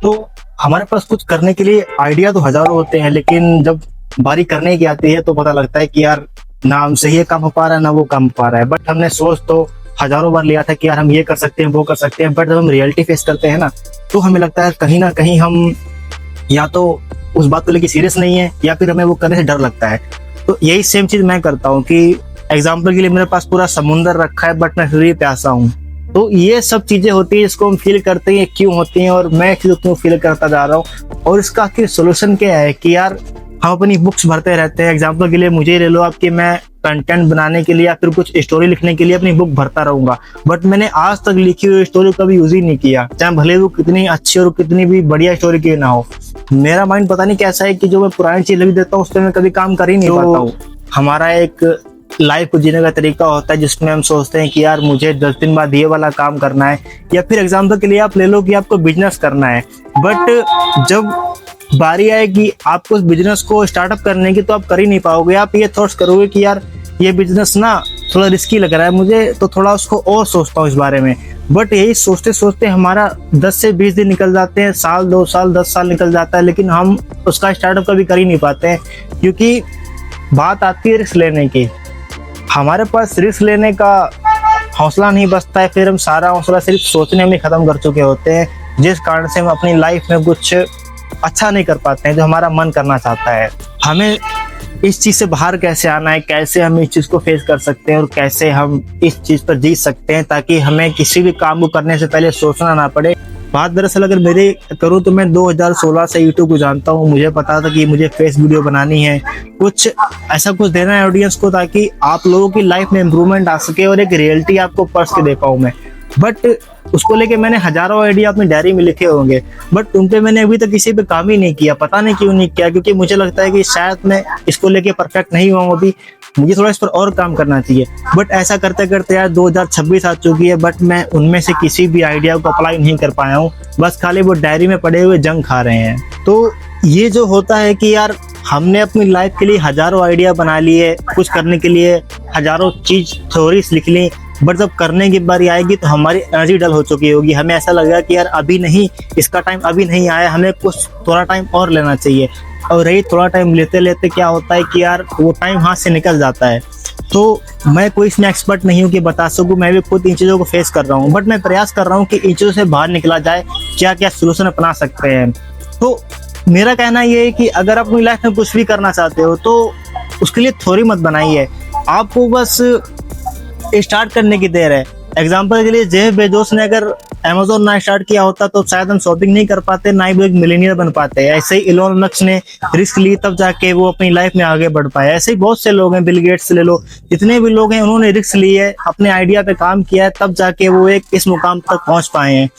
तो हमारे पास कुछ करने के लिए आइडिया तो हजारों होते हैं, लेकिन जब बारी करने की आती है तो पता लगता है कि यार ना हमसे ये काम हो पा रहा है, ना वो काम हो पा रहा है। बट हमने सोच तो हजारों बार लिया था कि यार हम ये कर सकते हैं, वो कर सकते हैं, बट जब हम रियलिटी फेस करते हैं ना, तो हमें लगता है कहीं ना कहीं हम या तो उस बात को लेकर सीरियस नहीं है, या फिर हमें वो करने से डर लगता है। तो यही सेम चीज मैं करता हूँ कि एग्जाम्पल के लिए मेरे पास पूरा समुंदर रखा है, बट मैं फिर भी प्यासा हूँ। तो ये सब चीजें होती है जिसको हम फील करते हैं क्यों होती हैं, और मैं चीजों क्यों फील करता जा रहा हूँ, और इसका आखिर सोल्यूशन क्या है कि यार हम अपनी बुक्स भरते रहते हैं। एग्जाम्पल के लिए मुझे ले लो आप कि मैं कंटेंट बनाने के लिए या फिर कुछ स्टोरी लिखने के लिए अपनी बुक भरता रहूंगा, बट मैंने आज तक लिखी हुई स्टोरी कभी यूज ही नहीं किया, चाहे भले वो कितनी अच्छी और कितनी भी बढ़िया स्टोरी क्यों ना हो। मेरा माइंड पता नहीं कैसा है कि जो मैं पुरानी चीज लिख देता हूँ उस पर मैं कभी काम कर ही नहीं पाता हूँ। हमारा एक लाइफ को जीने का तरीका होता है जिसमें हम सोचते हैं कि यार मुझे 10 दिन बाद ये वाला काम करना है, या फिर एग्जाम्पल के लिए आप ले लो कि आपको बिजनेस करना है, बट जब बारी आएगी आपको उस बिजनेस को स्टार्टअप करने की तो आप कर ही नहीं पाओगे। आप ये थॉट्स करोगे कि यार ये बिजनेस ना थोड़ा रिस्की लग रहा है मुझे, तो थोड़ा उसको और सोचता हूँ इस बारे में। बट यही सोचते सोचते हमारा 10 से 20 दिन निकल जाते हैं, साल 2 साल 10 साल निकल जाता है, लेकिन हम उसका स्टार्टअप कभी कर ही नहीं पाते हैं, क्योंकि बात आती है रिस्क लेने की। हमारे पास रिस्क लेने का हौसला नहीं बचता है, फिर हम सारा हौसला सिर्फ सोचने में खत्म कर चुके होते हैं, जिस कारण से हम अपनी लाइफ में कुछ अच्छा नहीं कर पाते हैं जो हमारा मन करना चाहता है। हमें इस चीज से बाहर कैसे आना है, कैसे हम इस चीज को फेस कर सकते हैं, और कैसे हम इस चीज पर जीत सकते हैं ताकि हमें किसी भी काम को करने से पहले सोचना ना पड़े। बात दरअसल अगर मेरे करूँ तो मैं 2016 से यूट्यूब को जानता हूँ। मुझे पता था कि मुझे फेस वीडियो बनानी है, कुछ ऐसा कुछ देना है ऑडियंस को ताकि आप लोगों की लाइफ में इम्प्रूवमेंट आ सके और एक रियलिटी आपको पर्स के दे पाऊँ मैं। बट उसको लेके मैंने हजारों आइडिया अपनी डायरी में लिखे होंगे, बट उन पे मैंने अभी तक किसी पे काम ही नहीं किया। पता नहीं क्यों नहीं किया, क्योंकि मुझे लगता है कि शायद मैं इसको लेके परफेक्ट नहीं हुआ हूँ अभी, मुझे थोड़ा इस पर और काम करना चाहिए। बट ऐसा करते करते यार 2026 आ चुकी है, बट मैं उनमें से किसी भी आइडिया को अप्लाई नहीं कर पाया हूँ, बस खाली वो डायरी में पड़े हुए जंग खा रहे हैं। तो ये जो होता है कि यार हमने अपनी लाइफ के लिए हजारों आइडिया बना लिए, कुछ करने के लिए हजारों चीज थ्योरीज लिख ली, बट जब करने की बारी आएगी तो हमारी एनर्जी डल हो चुकी होगी। हमें ऐसा लगेगा कि यार अभी नहीं, इसका टाइम अभी नहीं आया, हमें कुछ थोड़ा टाइम और लेना चाहिए। और यही थोड़ा टाइम लेते लेते क्या होता है कि यार वो टाइम हाथ से निकल जाता है। तो मैं कोई इसमें एक्सपर्ट नहीं हूँ कि बता सकूँ, मैं भी खुद इन चीज़ों को फेस कर रहा हूँ, बट मैं प्रयास कर रहा हूँ कि इन चीज़ों से बाहर निकला जाए, क्या क्या सोल्यूशन अपना सकते हैं। तो मेरा कहना ये है कि अगर आप अपनी लाइफ में कुछ भी करना चाहते हो तो उसके लिए थ्योरी मत बनाइए, आपको बस स्टार्ट करने की देर है। एग्जाम्पल के लिए जेफ बेजोस ने अगर अमेज़न ना स्टार्ट किया होता तो शायद हम शॉपिंग नहीं कर पाते, ना ही वो एक मिलीनियर बन पाते। ऐसे ही इलोन मस्क ने रिस्क ली तब जाके वो अपनी लाइफ में आगे बढ़ पाए। ऐसे ही बहुत से लोग हैं, बिल गेट्स ले लो, जितने भी लोग हैं उन्होंने रिस्क ली है, अपने आइडिया पे काम किया है, तब जाके वो एक इस मुकाम तक पहुंच पाए हैं।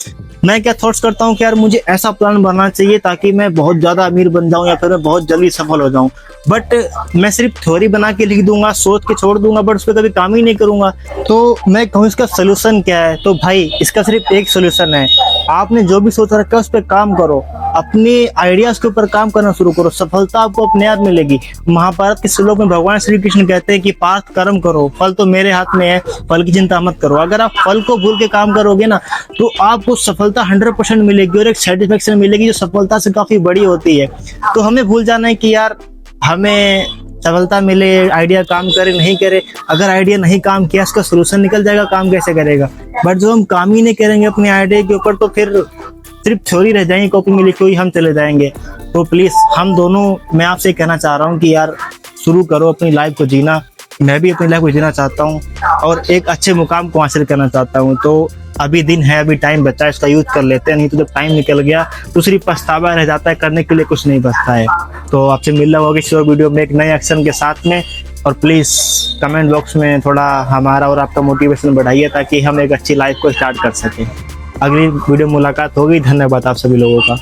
मैं क्या थॉट्स करता हूँ कि यार मुझे ऐसा प्लान बनना चाहिए ताकि मैं बहुत ज्यादा अमीर बन जाऊं या फिर मैं बहुत जल्दी सफल हो जाऊं, बट मैं सिर्फ थ्योरी बना के लिख दूंगा, सोच के छोड़ दूंगा, बट उस पर कभी काम ही नहीं करूंगा। तो मैं कहूँ इसका सोल्यूशन क्या है, तो भाई इसका सिर्फ एक सोल्यूशन है, आपने जो भी सोच रखा है उस पर काम करो, अपने आइडियाज के ऊपर काम करना शुरू करो, सफलता आपको अपने आप मिलेगी। महाभारत के श्लोक में भगवान श्री कृष्ण कहते हैं कि पार्थ कर्म करो, फल तो मेरे हाथ में है, फल की चिंता मत करो। अगर आप फल को भूल के काम करोगे ना तो आपको सफलता 100% मिलेगी और एक सेटिस्फेक्शन मिलेगी जो सफलता से काफी बड़ी होती है। तो हमें भूल जाना है कि यार हमें सफलता मिले, आइडिया काम करे नहीं करे, अगर आइडिया नहीं काम किया उसका सोल्यूशन निकल जाएगा, काम कैसे करेगा। बट जो हम काम ही नहीं करेंगे अपने आइडिया के ऊपर तो फिर सिर्फ थ्योरी रह जाएंगी, कॉपी में लिखी हुई हम चले जाएंगे। तो प्लीज हम दोनों, मैं आपसे कहना चाह रहा हूँ कि यार शुरू करो अपनी लाइफ को जीना। मैं भी अपनी लाइफ को जीना चाहता हूँ और एक अच्छे मुकाम को हासिल करना चाहता हूँ। तो अभी दिन है, अभी टाइम बचा है, इसका यूज कर लेते हैं, नहीं तो जब टाइम निकल गया तो सिर्फ पछतावा रह जाता है, करने के लिए कुछ नहीं बचता है। तो आपसे मिल रहा होगा इस वीडियो में एक नए एक्शन के साथ में, और प्लीज कमेंट बॉक्स में थोड़ा हमारा और आपका मोटिवेशन बढ़ाइए ताकि हम एक अच्छी लाइफ को स्टार्ट कर सकें। अगली वीडियो मुलाकात होगी। धन्यवाद आप सभी लोगों का।